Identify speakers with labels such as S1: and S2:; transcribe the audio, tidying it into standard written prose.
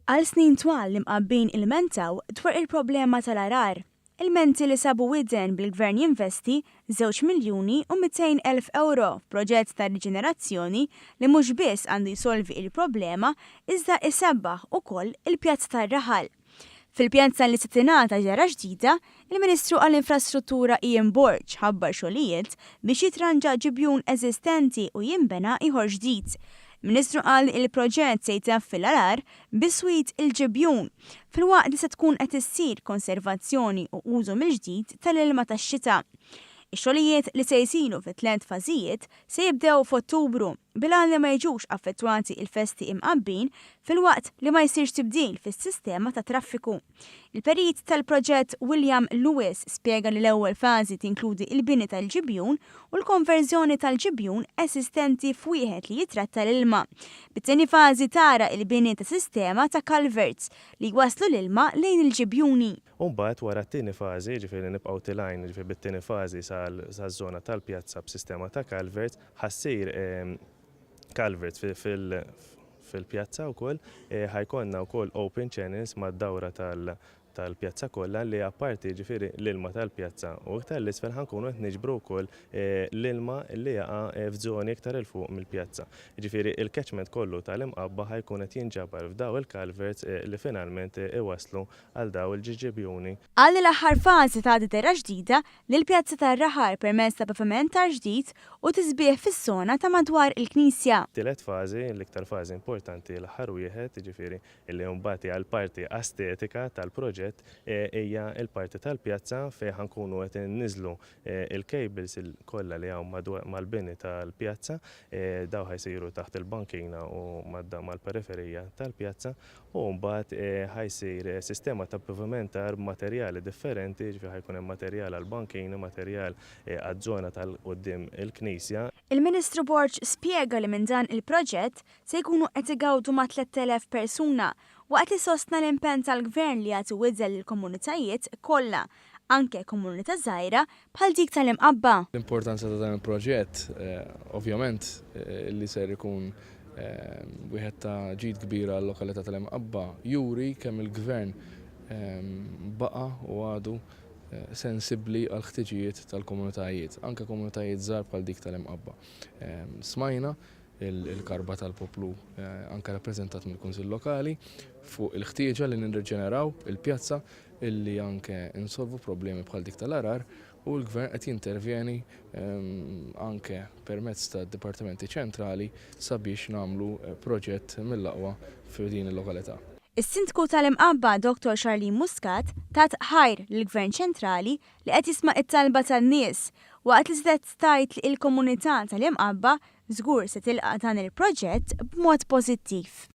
S1: Għal snin twal li mqabbin il-mentaw dwar il-problema tal-arar. Il-menti li sabu widen bil-gvern jinvesti 2,200,000 euro f'proġett ta' riġenerazzjoni li mhux biss għandu jsolvi il-problema iżda isebbaħ ukoll il-pjazz tar-Raħal. Fil-pjanza li se tingħata ġara ġdida, il-Ministru għall-Infrastruttura Ian Borg ħabbar xogħlijiet biex jitranġa ġibjun eżistenti u jinbena ieħor ġdid. Ministru qal il-proġett se jtaffil l-arar biswit il-ġibjun fil-waqt li se tkun qed issir konservazzjoni u użu mill-ġdid tal-ilma tax-xita. Ix-xogħlijiet li se jsiru fi 3 fażijiet se jibdew f'Ottubru bil-għal li ma jiġux affettwati il-festi imqabbin fil-waqt li ma jsirx tibdil fis-sistema ta' traffiku. Il-perit tal-proġett William Lewis spjega li l-ewwel fażi tinkludi il-bini tal-ġibjun u l-konverżjoni tal-ġibjun esistenti f'wieħed li jitratta l-ilma. Bit-tieni fażi tara il-bini ta' sistema ta' culverts li jwasslu l-ilma lejn il-ġibjuni.
S2: Mbagħad wara t-tieni fażi, ġifieri nibqgħu tilajn ġifieri bit-tieni fażi saż-żona tal-pjazza b'sistema ta' culverts ħassir culverts fil-pjazza wkoll ħajkonna wkoll open channels mad-dawra tal-pjazza kollha li apparti ġifieri l-ilma tal-pjazza u iktar l-isfel ħankunu qed niġbru wkoll l-ilma li jaqa' f'żoni iktar il fuq mill-pjazza. Ġifieri il-catchment kollu tal-imqabba ħajkun qed jinġabar f'daw il-culverts li finalment iwasslu għal daw il-ġiġibjuni.
S1: Għal l-aħħar fażi ta' dera ġdida li l-pjazza tar-Raħal permezz ta' paviment ġdid u tisbieħ fis-żona ta' madwar il-Knisja.
S2: Tielet fażi, l-iktar fażi importanti l-aħħar wieħed, ġifieri li mbagħad għal parti estetika tal-proġett hija l-parti tal-pjazza fejn ħankunu qed inniżlu il-cables kollha li hawn mal-bini tal-pjazza daw ħajsiru taħt il-bankina u mal-periferija tal-pjazza u mbagħad ħajsir sistema ta' pavimentar b'materjali differenti, ġifieri ħajkun hemm materjal għall-bankina, materjal għaż-żona tal-quddiem il-Knisja.
S1: Il-Ministru Borg spjega li minn dan il-proġett se jkunu qed igawdu ma' 3,000 persuna waqt li sostna l-impenn tal-Gvern li jagħti widżel lill-komunitajiet kollha, anke komunità żgħira bħal dik tal-imqabba.
S3: L-importanza ta' dan il-proġett ovvjament li ser ikun wieħed ta' ġid kbira għall-lokalità tal-imqabba juri kemm il-Gvern baqa' u għadu sensibbli għal ħtiġijiet tal-komunitajiet, anke komunitajiet żgħar bħal dik tal-imqabba. Smajna il-karba tal-poplu anke rappreżentat mill-Kunsill Lokali fuq il-ħtieġa li nirriġeneraw il-pjazza illi anke insolvu problemi bħal dik tal-arar u l-Gvern qed jintervjeni anke permezz tad-dipartimenti ċentrali sabiex nagħmlu proġett mill-aqwa f'din il-lokalità.
S1: Is-Sindku tal-Imqabba Dr. Charlene Muscat tat ħajr lill-Gvern ċentrali li qed jisma' it-talba tan-nies waqt li żidet tajt li l-komunità tal-Imqabba żgur se tilqa' dan il-proġett b'mod pożittiv.